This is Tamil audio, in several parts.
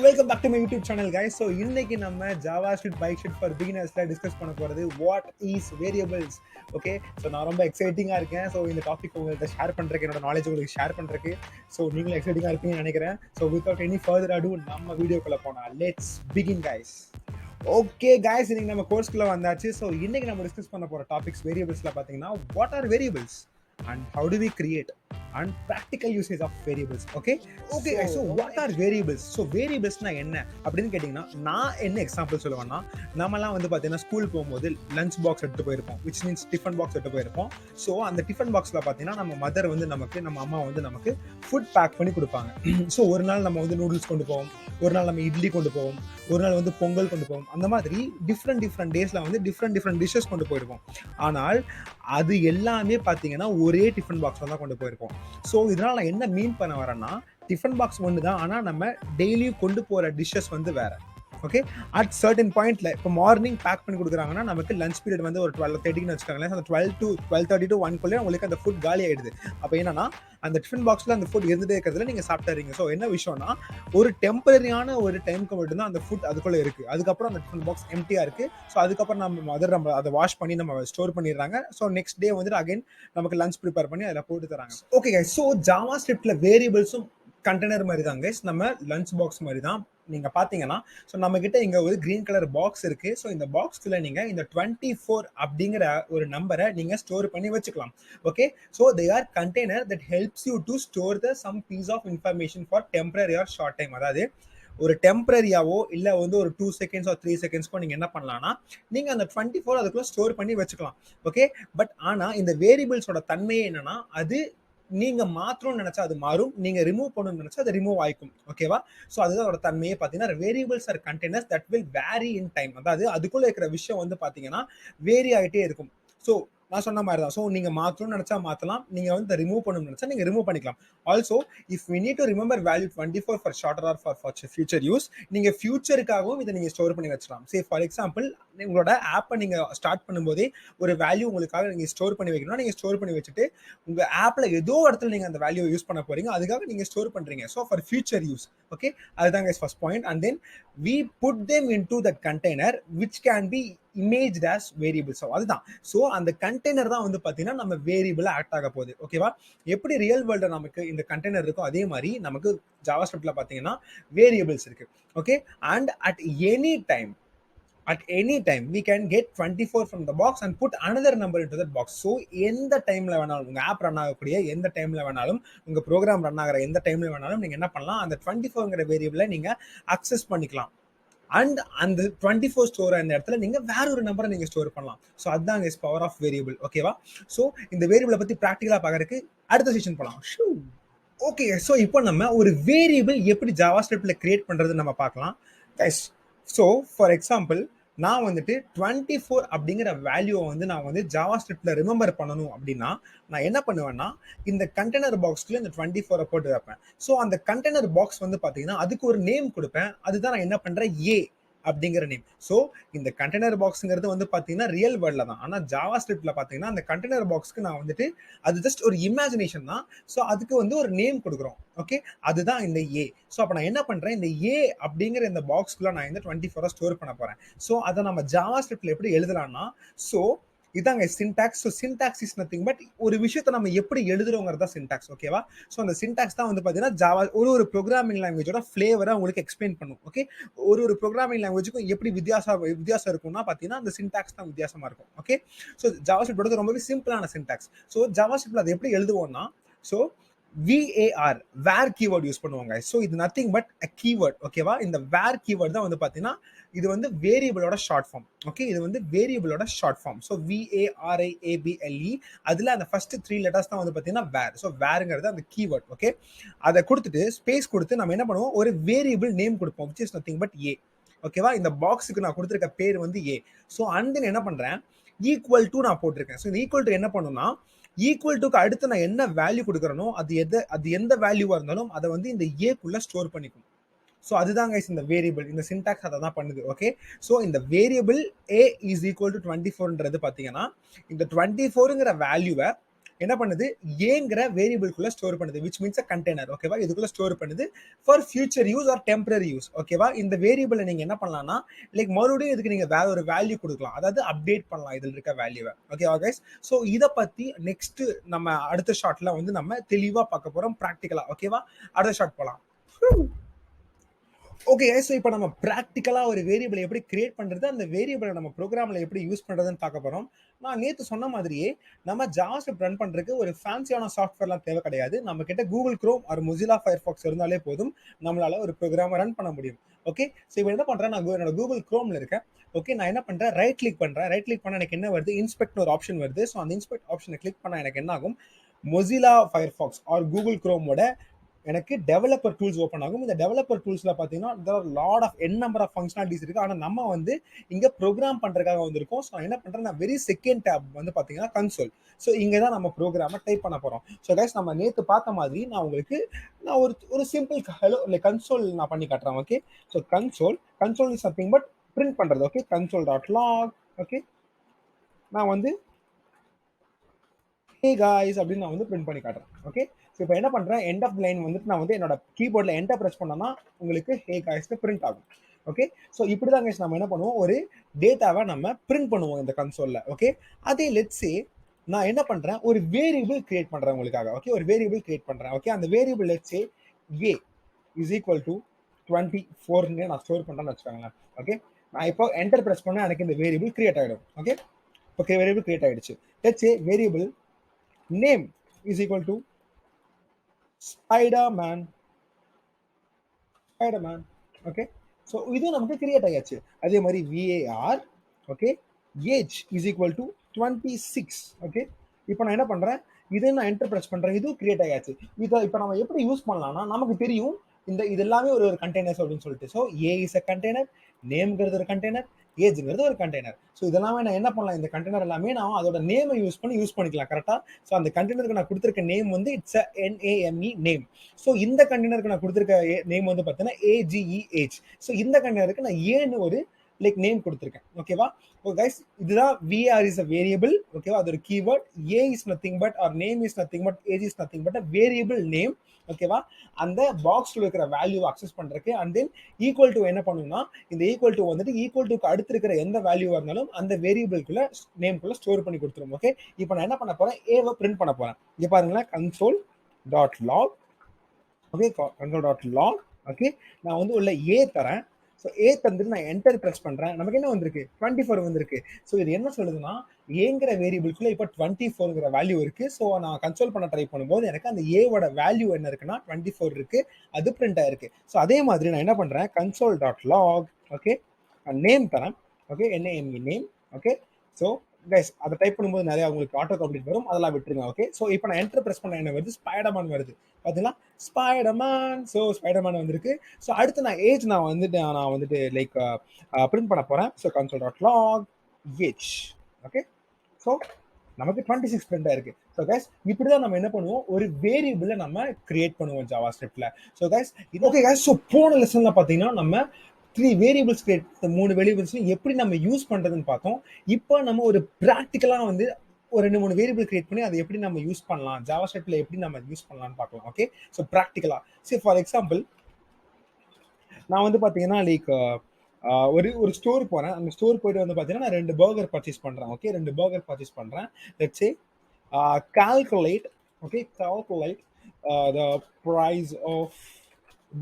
welcome back to my YouTube channel, guys. So, இன்னைக்கு நம்ம JavaScript Bikeshed for Beginnersல டிஸ்கஸ் பண்ண போறது what is variables. Okay, so நான் ரொம்ப எக்ஸைட்டிங்கா இருக்கேன். ஸோ இந்த டாபிக் உங்கள்கிட்ட ஷேர் பண்றதுக்கு, என்னோட நாலேஜ் உங்களுக்கு ஷேர் பண்றதுக்கு. ஸோ நீங்களும் எக்ஸைட்டிங்கா இருப்பீங்கன்னு நினைக்கிறேன். So without any further ado நம்ம வீடியோக்குள்ள போனா let's begin, guys. Okay guys, இன்னைக்கு நம்ம கோர்ஸ்க்குள்ள வந்தாச்சு. ஸோ இன்னைக்கு நம்ம டிஸ்கஸ் பண்ண போற டாபிக்ஸ் வேரியபிள்ஸ்ல பாத்தீங்கன்னா what are variables and how do we create and practical usage of variables. okay guys, so what are variables? So variables na enna அப்படினு கேட்டிங்கனா நான் என்ன எக்ஸாம்பிள் சொல்லுவேன்னா, நம்மலாம் வந்து பாத்தீங்கன்னா ஸ்கூல் போகும்போது லஞ்ச் பாக்ஸ் எடுத்து போயிருப்போம், which means டிஃபன் பாக்ஸ் எடுத்து போயிருப்போம். ஸோ அந்த டிஃபன் பாக்ஸ்ல பாத்தீங்கன்னா நம்ம மதர் வந்து நம்ம அம்மா வந்து நமக்கு ஃபுட் பேக் பண்ணி கொடுப்பாங்க. ஸோ ஒரு நாள் நம்ம வந்து நூடுல்ஸ் கொண்டு போவோம், ஒரு நாள் நம்ம இட்லி கொண்டு போவோம், ஒரு நாள் வந்து பொங்கல் கொண்டு போவோம். அந்த மாதிரி டிஃப்ரெண்ட் டேஸ்ல வந்து டிஃப்ரெண்ட் டிஷ்ஷஸ் கொண்டு போயிருப்போம். ஆனால் அது எல்லாமே பாத்தீங்கன்னா ஒரே டிஃபன் பாக்ஸ்ல தான் கொண்டு போயிருப்போம். ஸோ இதனால நான் என்ன மீன் பண்ண வரேன்னா, டிஃபன் பாக்ஸ் ஒன்று தான், ஆனால் நம்ம டெய்லியும் கொண்டு போகிற டிஷ்ஷஸ் வந்து வேற. ஓகே, அட் சர்டன் பாயிண்ட்ல இப்போ மார்னிங் பேக் பண்ணி கொடுக்குறாங்கன்னா நமக்கு லஞ்ச் பீரியட் வந்து ஒரு 12:30ன்னு வச்சுக்காங்களேன். அந்த 12:30 to 1 உங்களுக்கு அந்த ஃபுட் காலி ஆயிடுது. அப்போ என்னன்னா அந்த டிஃபன் பாக்ஸ்ல அந்த ஃபுட் இருந்துட்டே இருக்கிறதுல நீங்க சாப்பிட்டுறீங்க. ஸோ என்ன விஷயம்னா, ஒரு டெம்பரரியான ஒரு டைமுக்கு மட்டும்தான் அந்த ஃபுட் அதுக்குள்ள இருக்கு. அதுக்கப்புறம் அந்த டிஃபன் பாக்ஸ் எம்டியா இருக்கு. ஸோ அதுக்கப்புறம் நம்ம அதை வாஷ் பண்ணி நம்ம ஸ்டோர் பண்ணிடுறாங்க. ஸோ நெக்ஸ்ட் டே வந்து அகைன் நமக்கு லஞ்ச் ப்ரிப்பேர் பண்ணி அதில் போட்டு தராங்க. ஓகே கைஸ், ஸோ JavaScriptல வேரியபிள்ஸும் கண்டெய்னர் மாதிரி தான் கைஸ், நம்ம லஞ்ச் பாக்ஸ் மாதிரி தான். நீங்க பாத்தீங்கன்னா, ஸோ நம்ம கிட்ட இங்க ஒரு கிரீன் கலர் பாக்ஸ் இருக்கு. ஸோ இந்த பாக்ஸ்க்குள்ள நீங்க இந்த 24 அப்படிங்கிற ஒரு நம்பரை நீங்க ஸ்டோர் பண்ணி வச்சுக்கலாம். Okay, so they are container that helps you to store the some piece of information for temporary or short time. அதாவது ஒரு டெம்பரரியாவோ இல்ல வந்து ஒரு 2 seconds or 3 secondsக்கோ நீங்க என்ன பண்ணலாம்னா, நீங்க அந்த 24 அதுக்குள்ள ஸ்டோர் பண்ணி வச்சுக்கலாம். ஓகே, பட் ஆனா இந்த வேரியபிள்ஸோட தன்மையே என்னன்னா, அது நீங்க மாற்றணும்னு நினைச்சா அது மாறும், நீங்க ரிமூவ் பண்ணணும்னு நினைச்சா அது ரிமூவ் ஆயிக்கும். ஓகேவா? சோ அதுதான் அதோட தன்மையே. பாத்தீங்கன்னா variables are containers that will vary in time. அதாவது அதுக்குள்ள இருக்கிற விஷயம் வந்து பாத்தீங்கன்னா வேரி ஆயிட்டே இருக்கும். ஸோ நான் சொன்ன மாதிரி தான். ஸோ நீங்க மாற்றணும்னு நினைச்சா மாற்றலாம், நீங்க வந்து ரிமூவ் பண்ணணும்னு நினைச்சா நீங்க ரிமூவ் பண்ணிக்கலாம். Also if we need to remember value 24 for shorter or for future use, நீங்க ஃபியூச்சருக்காகவும் இதை நீங்க ஸ்டோர் பண்ணி வச்சுக்கலாம். சே ஃபார் எக்ஸாம்பிள், உங்களோட ஆப்பை நீங்க ஸ்டார்ட் பண்ணும்போதே ஒரு வேல்யூ உங்களுக்காக நீங்க ஸ்டோர் பண்ணி வைக்கணும்னா, நீங்க ஸ்டோர் பண்ணி வச்சுட்டு உங்க ஆப்ல ஏதோ இடத்துல நீங்க அந்த வேல்யூ யூஸ் பண்ண போறீங்க, அதுக்காக நீங்க ஸ்டோர் பண்றீங்க. So for future use. Okay, அதுதான் guys first point. And then we put them into that container which can be imaged as variables. So அதுதான். ஸோ அந்த கண்டெய்னர் தான் வந்து பாத்தீங்கன்னா நம்ம வேரியபிள் ஆக்ட் ஆக போகுது. ஓகேவா? எப்படி ரியல் வேர்ல்ட்ல நமக்கு இந்த கண்டெய்னர் இருக்கோ அதே மாதிரி நமக்கு JavaScriptல பாத்தீங்கன்னா வேரியபிள்ஸ் இருக்கு. Okay, and at any time we can get 24 from the box and put another number into that box. So எந்த டைம்ல வேணாலும் உங்க ஆப் ரன் ஆகக்கூடிய எந்த டைம்ல வேணாலும், உங்க ப்ரோக்ராம் ரன் ஆகிற எந்த டைம்ல வேணாலும் நீங்க என்ன பண்ணலாம், அந்த 24ங்கிற வேரியபிளை நீங்க அக்சஸ் பண்ணிக்கலாம். அண்ட் அந்த 24 ஸ்டோர் அந்த இடத்துல நீங்க வேற ஒரு நம்பரை நீங்க ஸ்டோர் பண்ணலாம். ஸோ அதுதான் இஸ் பவர் ஆஃப் வேரியபிள். ஓகேவா? ஸோ இந்த வேரியபிளை பத்தி ப்ராக்டிகலா பார்க்கறதுக்கு அடுத்த செஷன் போலாம். ஓகே, ஸோ இப்போ நம்ம ஒரு வேரியபிள் எப்படி JavaScriptல கிரியேட் பண்றது நம்ம பார்க்கலாம். ஸோ ஃபார் எக்ஸாம்பிள், நான் வந்துட்டு 24 அப்படிங்கிற வேல்யூவை வந்து நான் வந்து JavaScriptல ரிமெம்பர் பண்ணணும் அப்படின்னா நான் என்ன பண்ணுவேன்னா, இந்த கண்டெய்னர் பாக்ஸ்க்குள்ள இந்த 24 போட்டு வைப்பேன். ஸோ அந்த கண்டெய்னர் பாக்ஸ் வந்து பாத்தீங்கன்னா அதுக்கு ஒரு நேம் கொடுப்பேன். அதுதான் நான் என்ன பண்றேன், ஏ அப்படிங்கிற நேம். ஸோ இந்த கண்டெய்னர் பாக்ஸ்ங்கிறது வந்து பாத்தீங்கன்னா ரியல் வேர்ல்ட்ல தான். ஆனா JavaScriptல பாத்தீங்கன்னா அந்த கண்டெய்னர் பாக்ஸ்க்கு நான் வந்துட்டு அது ஜஸ்ட் ஒரு இமேஜினேஷன் தான். ஸோ அதுக்கு வந்து ஒரு நேம் கொடுக்குறோம். ஓகே, அதுதான் இந்த ஏ. ஸோ அப்போ நான் என்ன பண்றேன், இந்த ஏ அப்படிங்கிற இந்த பாக்ஸ்க்குள்ள நான் இந்த 24 ஸ்டோர் பண்ண போறேன். ஸோ அதை நம்ம JavaScriptல எப்படி எழுதலாம்னா, ஸோ இதாங்க syntax. So syntax is nothing but ஒரு விஷயத்தை நம்ம எப்படி எழுதுறோங்கிறதா சின்டாக்ஸ். ஓகேவா? ஸோ அந்த சின்டாக்ஸ் தான் வந்து பார்த்தீங்கன்னா ஜாவா ஒரு ப்ரோக்ராமிங் லாங்குவேஜோட ஃபிளேவரை உங்களுக்கு எக்ஸ்பிளைன் பண்ணும். ஓகே, ஒரு ப்ரோக்ராமிங் லாங்குவேஜுக்கும் எப்படி வித்தியாசம் இருக்கும்னா பார்த்தீங்கன்னா அந்த சின்டாக்ஸ் தான் வித்தியாசமா இருக்கும். ஓகே, ஸோ JavaScript ரொம்பவே சிம்பிளான சின்டாக்ஸ். ஸோ JavaScriptல அதை எப்படி எழுதுவோம்னா, ஸோ VAR வேர் கீவேர்ட் யூஸ் பண்ணுவாங்க. ஸோ இது நத்திங் பட் அ கீவேர்ட். ஓகேவா? இந்த வேர் கீவேர்ட் தான் வந்து பார்த்தீங்கன்னா இது வந்து வேரியபிளோட ஷார்ட் ஃபார்ம். ஓகே, இது வந்து வேரியபிளோட ஷார்ட் ஃபார்ம். ஸோ VARIABLE, அதுல அந்த ஃபர்ஸ்ட் 3 லெட்டர்ஸ் தான் வந்து பார்த்தீங்கன்னா வேர். ஸோ வேருங்கிறது அந்த கீவேர்ட். ஓகே, அதை கொடுத்துட்டு ஸ்பேஸ் கொடுத்து நம்ம என்ன பண்ணுவோம், ஒரு வேரியபிள் நேம் கொடுப்போம், which is nothing but A. ஓகேவா? இந்த பாக்ஸுக்கு நான் கொடுத்துருக்க பேர் வந்து ஏ. ஸோ அண்ட் தென் என்ன பண்றேன், ஈக்குவல் டு நான் போட்டிருக்கேன். ஸோ இந்த ஈக்குவல் டு என்ன பண்ணுன்னா, ஈக்குவல் டுக்கு அடுத்து நான் என்ன வேல்யூ கொடுக்குறனோ அது எந்த வேல்யூவா இருந்தாலும் அதை வந்து இந்த ஏக்குள்ள ஸ்டோர் பண்ணிக்கும். ஸோ அதுதான் கைஸ் இந்த வேரியபிள், இந்த சின்டாக்ஸ் அதை தான் பண்ணுது. ஓகே, ஸோ இந்த variable A is equal to 24ன்றது பார்த்தீங்கன்னா இந்த 24ங்கிற வேல்யூவை என்ன பண்ணுது, ஏங்கிற வேரியபிள்குள்ள ஸ்டோர் பண்ணுது, விச் மீன்ஸ் அ கண்டெய்னர். ஓகேவா, இதுக்குள்ள ஸ்டோர் பண்ணுது for future use or temporary use. ஓகேவா, இந்த வேரியபிளை நீங்க என்ன பண்ணலாம்னா லைக் மறுபடியும் இதுக்கு நீங்க வேற ஒரு வேல்யூ கொடுக்கலாம், அதாவது அப்டேட் பண்ணலாம் இதில் இருக்க வேல்யூவை. ஓகேவா கைஸ், ஸோ இதை பத்தி நெக்ஸ்ட் நம்ம அடுத்த ஷார்ட்ல வந்து நம்ம தெளிவா பார்க்க போறோம் ப்ராக்டிக்கலா. ஓகேவா, அடுத்த ஷார்ட் போலாம். ஓகே, ஸோ இப்போ நம்ம ப்ராக்டிக்கலாக ஒரு வேரியபிளை எப்படி கிரியேட் பண்ணுறது, அந்த வேரியபிளை நம்ம ப்ரோக்ராமில் எப்படி யூஸ் பண்ணுறதுன்னு பார்க்க போகிறோம். நான் நேற்று சொன்ன மாதிரியே நம்ம ஜாவாஸ்கிரிப்ட் ரன் பண்ணுறதுக்கு ஒரு ஃபேன்சியான சாஃப்ட்வேர்லாம் தேவை கிடையாது. நம்ம கிட்ட கூகுள் குரோம் ஒரு மொசிலா ஃபயர்ஃபாக்ஸ் இருந்தாலே போதும், நம்மளால ஒரு ப்ரோக்ராமை ரன் பண்ண முடியும். ஓகே, ஸோ இப்போ என்ன பண்ணுறேன், நான் என்னோட கூகுள் குரோமில் இருக்கேன். ஓகே, நான் என்ன பண்ணுறேன், ரைட் கிளிக் பண்ணுறேன். ரைட் கிளிக் பண்ணால் எனக்கு என்ன வருது, இன்ஸ்பெக்ட்னு ஒரு ஆப்ஷன் வருது. ஸோ அந்த இன்ஸ்பெக்ட் ஆப்ஷனை கிளிக் பண்ணால் எனக்கு என்ன ஆகும், மொசிலா ஃபயர்ஃபாக்ஸ் ஆர் கூகுள் குரோமோட எனக்கு டெவலப்பர் டூல்ஸ் ஓப்பன் ஆகும். இந்த டெவலப்பர் டூல்ஸ்ல பாத்தீங்கன்னா there are lot of n number of functionalities இருக்கு. ஆனா நம்ம வந்து இங்க ப்ரோக்ராம் பண்றதுக்காக வந்திருக்கோம். ஸோ என்ன பண்றேன், நான் வெரி செகண்ட் டேப் வந்து பாத்தீங்கன்னா கன்சோல். ஸோ இங்க தான் நம்ம ப்ரோக்ராமை டைப் பண்ண போறோம். ஸோ கைஸ், நம்ம நேற்று பார்த்த மாதிரி நான் ஒரு சிம்பிள் ஹலோ இல்லை கன்சோல் நான் பண்ணி காட்டுறேன். Okay, so console is nothing but print பண்றது. Okay, console dot log. Okay, நான் வந்து ஹே காய்ஸ் அப்படின்னு நான் வந்து பிரிண்ட் பண்ணி காட்டுறேன். ஓகே, ஸோ இப்போ என்ன பண்ணுறேன், எண்ட் ஆஃப் லைன் வந்துட்டு நான் வந்து என்னோட கீபோர்டில் என்டர் ப்ரெஸ் பண்ணோம்னா உங்களுக்கு ஹே காய்ஸ்க்கு பிரிண்ட் ஆகும். ஓகே, ஸோ இப்படி தான் கைஸ் நம்ம என்ன பண்ணுவோம், ஒரு டேட்டாவை நம்ம பிரிண்ட் பண்ணுவோம் இந்த கன்சோலில். ஓகே, அதே லெட்ஸே நான் என்ன பண்ணுறேன், ஒரு வேரியபிள் கிரியேட் பண்ணுறேன் உங்களுக்காக. ஓகே, ஒரு வேரியபிள் கிரியேட் பண்ணுறேன். ஓகே, அந்த variable let's say A is equal to 24 நான் ஸ்டோர் பண்ணுறேன்னு வச்சுக்கோங்களேன். ஓகே, நான் இப்போ என்டர் ப்ரெஸ் பண்ணால் எனக்கு இந்த வேரியபிள் கிரியேட் ஆகிடும். ஓகே, ஓகே, வேரியபிள் கிரியேட் ஆகிடுச்சு. Let's say variable name is equal to Spider-Man. Okay, so இதுவும் நமக்கு கிரியேட் ஆயாச்சு. அதே மாதிரி VAR. Okay, age is equal to 26. Okay, இப்போ நான் என்ன பண்றேன், இதை நான் என்டர் பிரஸ் பண்றேன், இதுவும் கிரியேட் ஆயாச்சு. இதை இப்போ நம்ம எப்படி யூஸ் பண்ணலாம்னா, நமக்கு தெரியும் இது எல்லாமே ஒரு கண்டெய்னர்ஸ் அப்படின்னு சொல்லிட்டு. So A is a container, நேம்ங்கிறது ஒரு கண்டெய்னர், ஏஜ்ங்கிறது ஒரு கண்டெய்னர். ஸோ இதெல்லாமே நான் என்ன பண்ணலாம், இந்த கண்டெய்னர் எல்லாமே நான் அதோட நேமை யூஸ் பண்ணிக்கலாம் கரெக்டாக. ஸோ அந்த கண்டெய்னருக்கு நான் கொடுத்துருக்க நேம் வந்து it's a NAME name. So இந்த கண்டெய்னருக்கு நான் கொடுத்துருக்க நேம் வந்து பார்த்தீங்கன்னா AGE. ஸோ இந்த கண்டெய்னருக்கு நான் ஏன்னு ஒரு லைக் நேம் கொடுத்துருக்கேன். ஓகேவா, ஓ கைஸ், இதுதான் VR இஸ் அ வேரியபிள். ஓகேவா, அது ஒரு keyword. A is nothing but or name is nothing but age is nothing but a variable name. ஓகேவா, அந்த பாக்ஸ்ல இருக்கிற வேல்யூவை அக்சஸ் பண்றதுக்கு. அண்ட் தென் ஈக்குவல் டு என்ன பண்ணுன்னா, இந்த ஈக்குவல் டு வந்துட்டு ஈக்குவல் டுக்கு அடுத்து இருக்கிற எந்த வேல்யூவா இருந்தாலும் அந்த வேரியபிள்குள்ள நேம்குள்ள ஸ்டோர் பண்ணி கொடுத்துரும். ஓகே, இப்போ நான் என்ன பண்ண போறேன், ஏவை பிரிண்ட் பண்ண போறேன். இங்க பாருங்களேன், console dot log. Okay, console dot log. Okay, நான் வந்து உள்ள ஏ தரேன். ஸோ ஏ தந்துட்டு நான் என்டர் ப்ரெஸ் பண்ணுறேன். நமக்கு என்ன வந்திருக்கு, 24 வந்திருக்கு. ஸோ இது என்ன சொல்லுதுன்னா, ஏங்கிற வேரியபிள்குள்ள இப்போ 24ங்கிற வேல்யூ இருக்கு. ஸோ நான் கன்சோல் பண்ண ட்ரை பண்ணும்போது எனக்கு அந்த ஏவோட வேல்யூ என்ன இருக்குன்னா 24 இருக்கு, அது பிரிண்ட் ஆயிருக்கு. ஸோ அதே மாதிரி நான் என்ன பண்ணுறேன், console dot log. Okay, name தரேன். Okay, NAME name. Okay, so guys அதை டைப் பண்ணும்போது நிறைய உங்களுக்கு ஆட்டோ கம்ப்ளீட் வரும், அதெல்லாம் விட்டுருங்க. ஓகே, ஸோ இப்போ நான் என்டர் ப்ரெஸ் பண்ண என்ன வருது, ஸ்பைடர்மேன் வருது. பார்த்தீங்களா, ஸ்பைடர்மேன். ஸோ ஸ்பைடர்மேன் வந்திருக்கு. ஸோ அடுத்து நான் ஏஜ் நான் வந்துட்டு லைக் பிரிண்ட் பண்ண போகிறேன். So console dot lock age. Okay, so நமக்கு 26 பிரிண்ட் ஆயிருக்கு. ஸோ கைஸ், இப்படிதான் நம்ம என்ன பண்ணுவோம், ஒரு வேரியபிளை நம்ம கிரியேட் பண்ணுவோம் ஜாவாஸ்கிரிப்ட்ல. So guys, okay guys, so போன லெசன்ல பார்த்தீங்கன்னா நம்ம 3 வேரியபிள்ஸ் கிரியேட், 3 வேரியபிள்ஸ் எப்படி நம்ம யூஸ் பண்றதுன்னு பார்த்தோம். இப்போ நம்ம ஒரு ப்ராக்டிக்கலா வந்து ஒரு 2-3 வேரியபிள் கிரியேட் பண்ணி அதை எப்படி நம்ம யூஸ் பண்ணலாம், ஜாவாஸ்கிரிப்ட்ல எப்படி நம்ம யூஸ் பண்ணலாம்னு பார்க்கலாம். ஓகே, ஸோ ப்ராக்டிக்கலா சரி, ஃபார் எக்ஸாம்பிள் நான் வந்து பார்த்தீங்கன்னா லைக் ஒரு ஸ்டோர் போகிறேன். அந்த ஸ்டோர் போயிட்டு வந்து பார்த்தீங்கன்னா நான் 2 பர்கர் பர்ச்சேஸ் பண்ணுறேன். ஓகே, 2 பர்கர் பர்ச்சேஸ் பண்ணுறேன். Let's say calculate. Okay, calculate the price of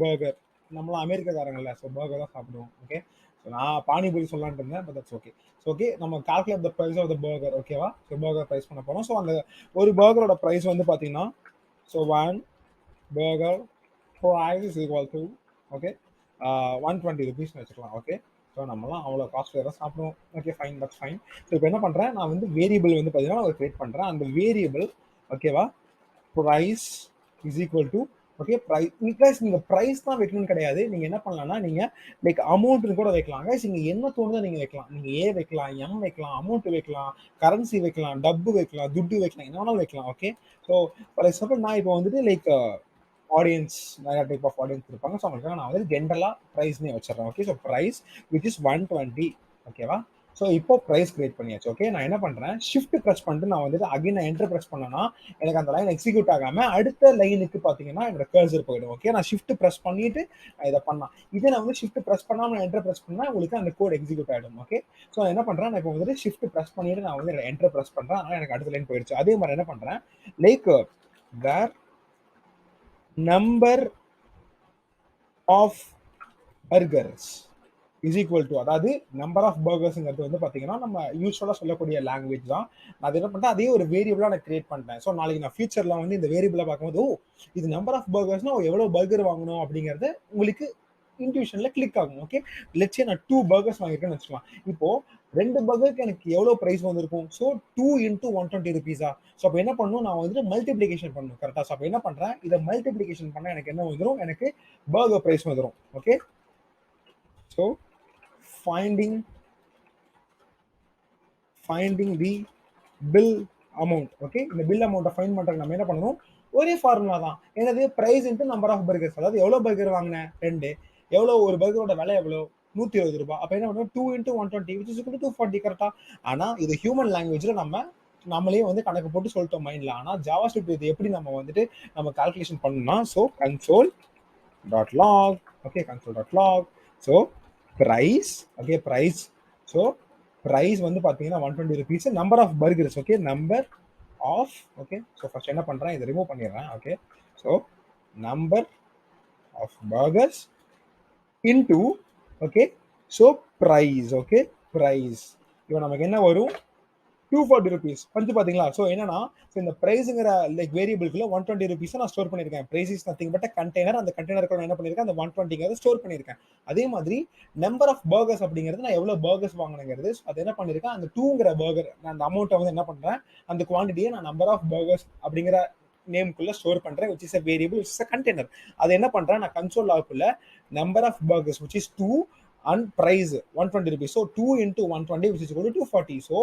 burger. நம்மளாம் அமெரிக்காக்காரங்கள்ல, ஸோ பர்கர் தான் சாப்பிடுவோம். ஓகே, ஸோ நான் பானிபூரி சொல்லலான்ட்டு இருந்தேன், but that's okay. So okay, நம்ம calculate the price of the burger. ஓகேவா, ஸோ பர்கர் ப்ரைஸ் பண்ண போகிறோம். ஸோ அந்த ஒரு பர்கரோட ப்ரைஸ் வந்து பார்த்தீங்கன்னா, so 1 burger price is equal to okay 120 ருபீஸ்னு வச்சுக்கலாம். ஓகே, ஸோ நம்மலாம் அவ்வளோ காஸ்ட்லியாக தான் சாப்பிடுவோம். Okay, fine, that's fine. So இப்போ என்ன பண்ணுறேன், நான் வந்து வேரியபிள் வந்து பார்த்தீங்கன்னா ஒரு கிரியேட் பண்ணுறேன். அந்த வேரியபிள் ஓகேவா, price is equal to okay price. நீங்கள் ப்ரைஸ் தான் வைக்கணும்னு கிடையாது. நீங்கள் என்ன பண்ணலாம்னா, நீங்கள் லைக் அமௌண்ட்னு கூட வைக்கலாம். கைஸ், நீங்கள் என்ன தோணுதோ நீங்கள் வைக்கலாம். நீங்கள் ஏ வைக்கலாம், எம் வைக்கலாம், அமௌண்ட் வைக்கலாம், கரன்சி வைக்கலாம், டப்பு வைக்கலாம், துட்டு வைக்கலாம், என்ன வேணாலும் வைக்கலாம். ஓகே, ஸோ ஃபார் எக்ஸாம்பிள் நான் இப்போ வந்துட்டு லைக் ஆடியன்ஸ் நிறைய டைப் ஆஃப் ஆடியன்ஸ் இருப்பாங்க. ஸோ அவங்களுக்காக நான் வந்து ஜென்ரலாக ப்ரைஸ்னே வச்சிடறேன். Okay, so price which is 120. ஓகேவா, ஸோ இப்போ ப்ரைஸ் கிரியேட் பண்ணியாச்சு. ஓகே, நான் என்ன பண்றேன், ஷிஃப்ட் பிரஸ் பண்ணிட்டு நான் வந்துட்டு அகைன் நான் என்டர் பிரஸ் பண்ணேன்னா எனக்கு அந்த லைன் எக்ஸிக்யூட் ஆகாம அடுத்த லைனுக்கு பார்த்தீங்கன்னா என்னோட கர்சர் போயிடும். ஓகே, நான் ஷிஃப்ட் பிரஸ் பண்ணிட்டு இதை பண்ணலாம். இதே நான் வந்து ஷிஃப்ட் பிரஸ் பண்ணாம நான் என்டர் பிரஸ் பண்ணா உங்களுக்கு அந்த கோட் எக்ஸிக்யூட் ஆகிடும். ஓகே, ஸோ நான் என்ன பண்றேன், நான் இப்போ வந்துட்டு ஷிஃப்ட் பிரஸ் பண்ணிட்டு நான் வந்து என்டர் பிரஸ் பண்றேன். ஆனால் எனக்கு அடுத்த லைன் போயிடுச்சு. அதே மாதிரி என்ன பண்றேன், like where number of burgers is equal to, அதாவது நம்பர் ஆஃப் பர்கர்ஸ்ங்கிறது வந்து பார்த்தீங்கன்னா நம்ம யூஸ்வலாக சொல்லக்கூடிய லாங்குவேஜ் தான். நான் என்ன பண்ணிட்டேன், அதே ஒரு வேரியபிளாக நான் கிரியேட் பண்ணிட்டேன். ஸோ நாளைக்கு நான் ஃபியூச்சரில் வந்து இந்த வேரியபிளை பார்க்கும்போது, ஓ இது நம்பர் ஆஃப் பர்கர்ஸ்னா எவ்வளோ பர்கர் வாங்கணும் அப்படிங்கிறது உங்களுக்கு இன்ட்யூஷன்ல கிளிக் ஆகும். ஓகே, லெட்ஸே நான் 2 பர்கர்ஸ் வாங்கியிருக்கேன்னு வச்சுக்கலாம். இப்போ 2 பர்கருக்கு எனக்கு எவ்வளோ ப்ரைஸ் வந்திருக்கும்? So 2 into 120 ருபீஸா? ஸோ அப்போ என்ன பண்ணணும், நான் வந்துட்டு மல்டிப்ளிகேஷன் பண்ணணும் கரெக்டாக. ஸோ அப்போ என்ன பண்ணுறேன், இதை மல்டிப்ளிகேஷன் பண்ணால் எனக்கு என்ன வந்துடும், எனக்கு பர்கர் ப்ரைஸ் வந்துடும். Okay, so finding the bill amount. Okay, இந்த பில் அமௌண்ட்டை ஃபைண்ட் பண்றதுக்கு நம்ம என்ன பண்ணணும், ஒரே ஃபார்முலா தான். என்னது, price into number of burgers. அதாவது எவ்வளவு பர்கர் வாங்கினேன், 2. எவ்வளோ ஒரு பர்கரோட விலை எவ்வளோ, 120 ரூபாய். அப்போ என்ன பண்ணுவோம், 2 into 120 which is equal to 240 கரெக்டா. ஆனா இது ஹியூமன் லாங்குவேஜ்ல நம்மளே வந்து கணக்கு போட்டு சொல்லிட்டோம் மைண்ட்ல. ஆனா ஜாவாஸ்கிரிப்ட் இது எப்படி நம்ம வந்துட்டு நம்ம கால்குலேஷன் பண்ணணும்னா, so console.log. Okay, console.log. So price, okay price, so price வந்து பார்த்தீங்கன்னா 120 rupees, number of burgers. Okay, number of, okay so first என்ன பண்ணுறேன், இதை ரிமூவ் பண்ணிடுறேன். Okay, so number of burgers into, okay so price. Okay, price இப்போ நமக்கு என்ன வரும், 240 ருபீஸ் வந்து பாத்தீங்களா. ஸோ என்னன்னா, இந்த பிரைஸுங்கிற லைக் வேரியபிள்குள்ள 120 ருபீஸ் நான் ஸ்டோர் பண்ணியிருக்கேன். Price is nothing but container. அந்த கண்டெய்னருக்கு என்ன பண்ணியிருக்கேன், அந்த 120 ஸ்டோர் பண்ணியிருக்கேன். அதே மாதிரி நம்பர் ஆஃப் பர்கர்ஸ் அப்படிங்கிறது நான் எவ்வளவு பர்கர்ஸ் வாங்கினேங்கிறது, அது என்ன பண்ணியிருக்கேன், அந்த 2ங்கிற பர்கர் நான் அந்த அமௌண்ட்டை வந்து என்ன பண்றேன், அந்த குவான்டிட்டியை நான் நம்பர் ஆஃப் பர்கர்ஸ் அப்படிங்கிற நேம்குள்ள ஸ்டோர் பண்றேன், which is a variable, which is a container. அது என்ன பண்றேன், நான் கன்சோல் லாக்குள்ள number of burgers which is 2 and price 120 rupees. So 2 into 120 which is equal to 240. So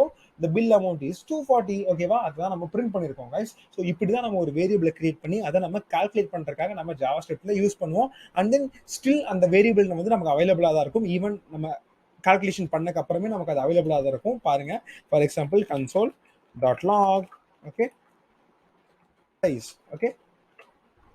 the bill amount is 240. ஓகேவா, அதுதான் நம்ம பிரிண்ட் பண்ணிருக்கோம் guys. ஸோ இப்படிதான் நம்ம ஒரு வேரியபிளை கிரியேட் பண்ணி அதை நம்ம கால்குலேட் பண்றதுக்காக நம்ம ஜாவாஸ்கிரிப்ட்ல யூஸ் பண்ணுவோம். அண்ட் தென் ஸ்டில் அந்த வேரியபிள் வந்து நமக்கு அவைலபிளா தான் இருக்கும். ஈவன் நம்ம கால்குலேஷன் பண்ணக்கு அப்புறமே நமக்கு அது அவைலபிளா தான் இருக்கும். பாருங்க, for example console.log. Okay, price, okay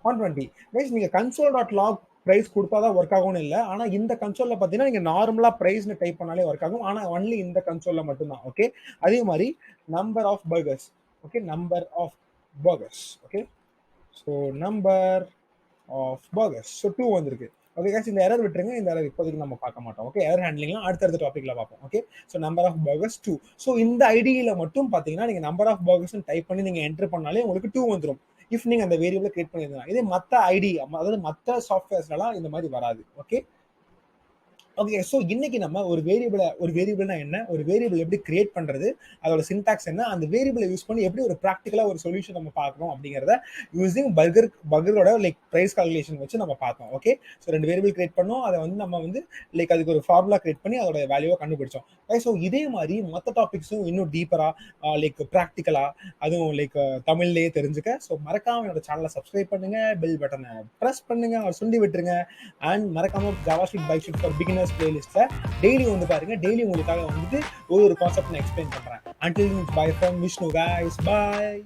120. Guys, நீங்க console.log பிரைஸ் கொடுத்தாதான் ஒர்க் ஆகும்னு இல்லை. ஆனா இந்த கன்சோல்ல பாத்தீங்கன்னா நீங்க நார்மலா பிரைஸ்னு டைப் பண்ணாலே ஒர்க் ஆகும். ஆனா ஒன்லி இந்த கன்சோல்ல மட்டும்தான். ஓகே, அதே மாதிரி number of burgers. Okay, number of burgers. Okay, so number of burgers. So 2 வந்திருக்கு. ஓகே guys, இந்த எரர் விட்டுருங்க. இந்த எரர் இப்போதைக்கு நம்ம பார்க்க மாட்டோம். ஓகே, எரர் ஹேண்ட்லிங்லாம் அடுத்தடுத்த டாபிக்ல பார்ப்போம். Okay, so number of burgers 2. So இந்த ஐடியில மட்டும் பார்த்தீங்கன்னா நீங்க நம்பர் ஆஃப் பர்கர்ஸ் டைப் பண்ணி நீங்க என்டர் பண்ணாலே உங்களுக்கு 2 வந்துடும். இஃப் நீங்க அந்த வேரியபிளை கிரியேட் பண்ணிருந்தா. இதே மற்ற ஐடி, அதாவது மற்ற சாஃப்ட்வேர்ஸ்லாம் இந்த மாதிரி வராது. ஓகே, ஓகே ஸோ இன்னைக்கு நம்ம ஒரு வேரியபிள்னா என்ன, ஒரு வேரியபிள் எப்படி கிரியேட் பண்றது, அதோட சின்டாக்ஸ் என்ன, அந்த வேரியபிளை யூஸ் பண்ணி எப்படி ஒரு ப்ராக்டிக்கலா ஒரு சொல்யூஷன் நம்ம பார்க்கணும் அப்படிங்கிறத யூசிங் பர்கரோட லைக் பிரைஸ் கால்குலேஷன் வச்சு நம்ம பார்த்தோம். ஓகே, ஸோ 2 வேரியபிள் கிரியேட் பண்ணோம். அதை வந்து நம்ம வந்து லைக் அதுக்கு ஒரு ஃபார்முலா கிரியேட் பண்ணி அதோட வேல்யூவை கண்டுபிடிச்சோம். ஸோ இதே மாதிரி மற்ற டாபிக்ஸும் இன்னும் டீப்பரா லைக் ப்ராக்டிக்கலா அதுவும் லைக் தமிழ்லேயே தெரிஞ்சுக்க ஸோ மறக்காம என்னோட சேனலை சப்ஸ்கிரைப் பண்ணுங்க, பெல் பட்டனை ப்ரெஸ் பண்ணுங்க, அவர் சொல்லி விட்டுருங்க. அண்ட் மறக்காம ஜாவாஸ்கிரிப்ட் பைக்ஷெட் ஃபார் பிகினர்ஸ் பிளேலிஸ்ட்ல டெய்லி வந்து பாருங்க. டெய்லி உங்களுக்காக வந்துட்டு ஒரு கான்செப்ட் நான் எக்ஸ்பிளைன் பண்றேன். Until bye from Vishnu guys, bye.